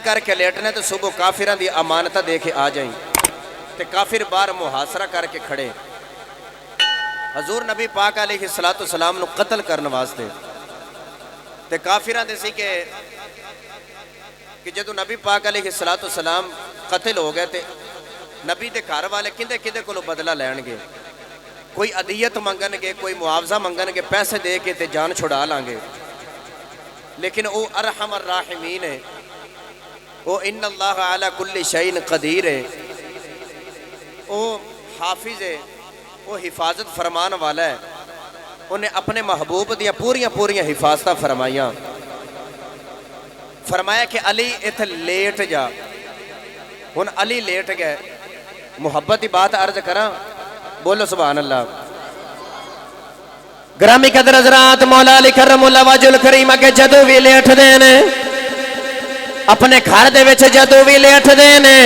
کر کے لیٹنے تو صبح کافران دی امانتہ دے کے آ جائیں تے کافر بار محاصرہ کر کے کھڑے حضور نبی پاک علیہ السلام نو قتل کرنے واسطے تے کافران دے سی کہ جدو نبی پاک علیہ السلام قتل ہو گئے تے نبی دے گھر والے کندے کندے کو بدلہ لین گے کوئی عدیت منگن گے کوئی معاوضہ منگن گے پیسے دے کے تے جان چھڑا لانگے لیکن او ارحم الراحمین ہے او ان اللہ علی کل شیء قدیر ہے او حافظ ہے وہ حفاظت فرمان والا ہے انہیں اپنے محبوب دیا پوریاں حفاظتہ فرمائیاں فرمایا کہ علی اتھے لیٹ جا ہن علی لیٹ گئے محبت دی بات عرض کرا بولو سبحان اللہ گرامی قدر حضرات مولا علی کرم اللہ وجہ الکریم کے جدو بھی لیٹ دینے اپنے گھر دے وچ جدو بھی لیٹ دینے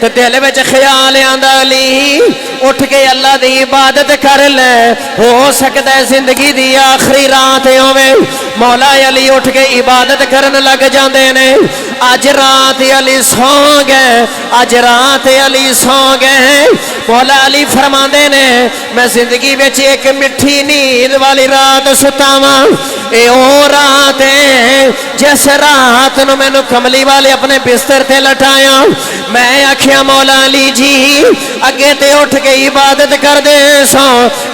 تو دل وچ خیال آندا علی اٹھ کے اللہ دی عبادت کر لے ہو سکتا ہے زندگی دی آخری رات ہوئے مولا علی اٹھ کے عبادت کرن لگ جاندے نے آج رات علی سو گئے آج رات علی سو گئے مولا علی فرماندے نے میں زندگی وچ ایک مٹھی نیند والی رات ستاواں اے او رات ہے جس رات نو میں نو کملی والے اپنے بستر تے لٹایا میں آکھیا مولا علی جی اگے تے اٹھ کے عبادت کر دے سو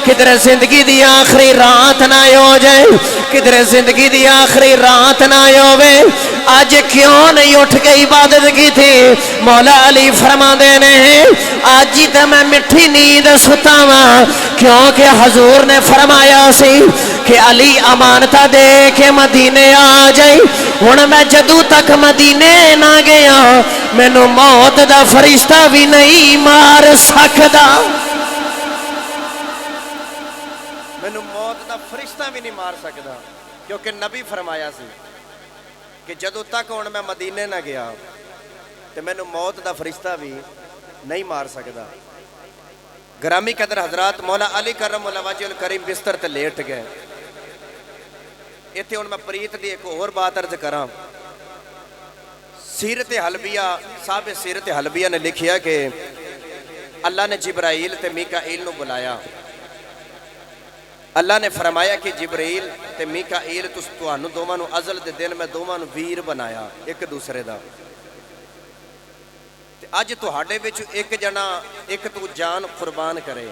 کدھر زندگی دی آخری رات نہ ہو جائے کدھر زندگی دی آخری رات نہ ہوئے آج کیوں نہیں اٹھ کے عبادت کی تھی مولا علی فرما دینے ہیں آج ہی تو میں مٹھی نیند ستاواں کیونکہ حضور نے فرمایا سی کہ علی امانتہ دے کے مدینے آ جائی ہن میں جدو تک مدینے نہ گیا میں نو موت دا فرشتہ بھی نہیں مار سکدا میں نو موت دا فرشتہ بھی نہیں مار سکدا کیونکہ نبی فرمایا سی کہ جدو تک ہن میں مدینے نہ گیا تو میں نو موت دا فرشتہ بھی نہیں مار سکدا گرامی قدر حضرات مولا علی کرم اللہ وجہ الکریم بستر تے لیٹ گئے ایتھے ہن میں پریت دی ایک اور بات عرض کراں سیرت حلبیہ صاحب سیرت حلبیہ نے لکھیا کہ اللہ نے جبرائیل تے میکائیل نو بلایا اللہ نے فرمایا کہ جبرائیل تے میکائیل تسانو دوواں نو ازل دے دن میں دوواں نو ویر بنایا ایک دوسرے دا تے اج تہاڈے وچ ایک جنا ایک تو جان قربان کرے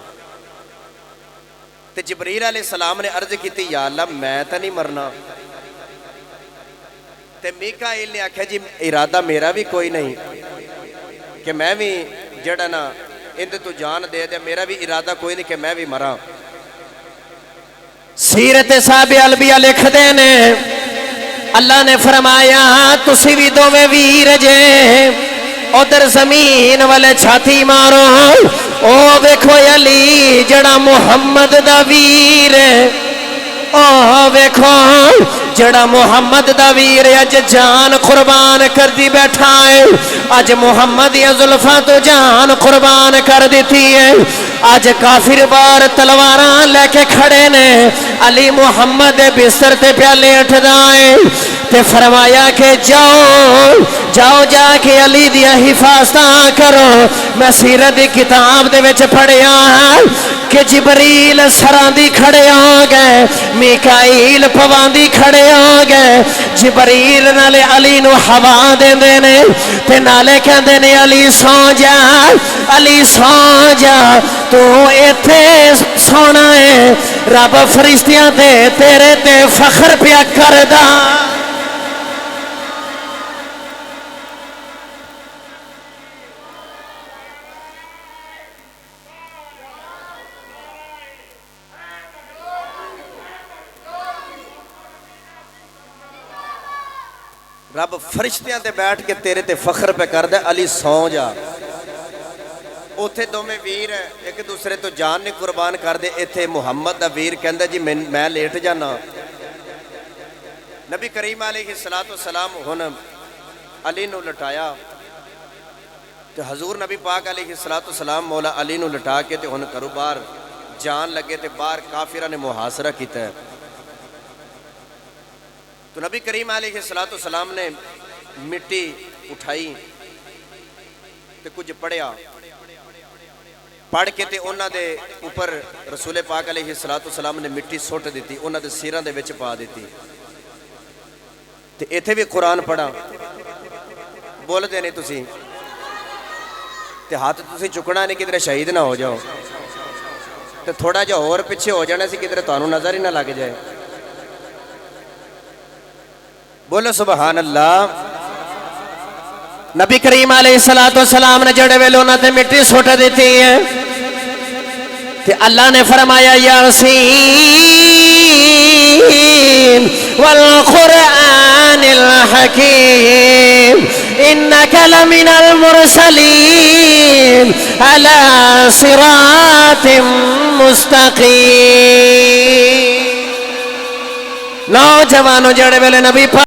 تے جبرائیل علیہ السلام نے عرض کیتی یا اللہ میں تا نہیں مرنا تے میکائیل نے آکھیا جی ارادہ میرا بھی کوئی نہیں کہ میں بھی جڑا نا اندے تو جان دے دے میرا بھی ارادہ کوئی نہیں کہ میں بھی مراں سیرت صاحب البیہ لکھ دینے اللہ نے فرمایا تسی بھی دوویں ویر جے ادھر زمین والے چھاتی مارو او ویکھو علی جڑا محمد دا ویر او ویکھو جڑا محمد دا ویر اج جان قربان کر دی بیٹھا ہے اج محمد یا زلفاں تو جان قربان کر دیتی ہے آج کافر بار تلواراں لے کے کھڑے نے علی محمد بستر تے پیا لیٹ دائے تے فرمایا کہ جاؤ جا کے علی دیا حفاظتاں کرو میں سیرت دی کتاب دے وچ پڑھیا کہ جبریل سراندی کھڑے ہو گئے میکائیل پواندی کھڑے ہو گئے جبریل نالے علی نو ہوا دیندے نے تے نالے کہندے نے علی سو جا تو ایتھے سونا ہے رب فرشتیاں تے تیرے تے فخر پیا کردا رب فرشتیاں تے بیٹھ کے تیرے تے فخر پہ کر دے علی سو جا اوتھے دوویں ویر ہے ایک دوسرے تو جان نے قربان کر دے ایتھے محمد دا ویر کہندا جی میں لیٹ جانا نبی کریم علیہ السلام ہن علی نو لٹایا تے حضور نبی پاک علیہ السلام مولا علی نو لٹا کے تے ہن کرو باہر جان لگے تے باہر کافراں نے محاصرہ کیتا ہے تو نبی کریم علیہ السلام نے مٹی اٹھائی تے کچھ پڑھیا، پڑھ کے تے انہاں دے اوپر رسول پاک علیہ السلام نے مٹی سٹ دیتی، انہاں دے سیراں دے وچ پا دیتی تے ایتھے بھی قرآن پڑھا، بول دے نہیں تسی تے ہاتھ تسی چکنا نہیں کدھر شہید نہ ہو جاؤ تے تھوڑا جا اور پیچھے ہو جانا سی کدھر تانوں نظر ہی نہ لگ جائے. بولو سبحان اللہ. نبی کریم علیہ السلام نے جڑے ویلے انہاں تے مٹی سٹ دیتی ہے تے اللہ نے فرمایا یاسین والقرآن الحکیم انک لمن المرسلین علی صراط مستقیم. نوجوانوں جڑے ویلے نبی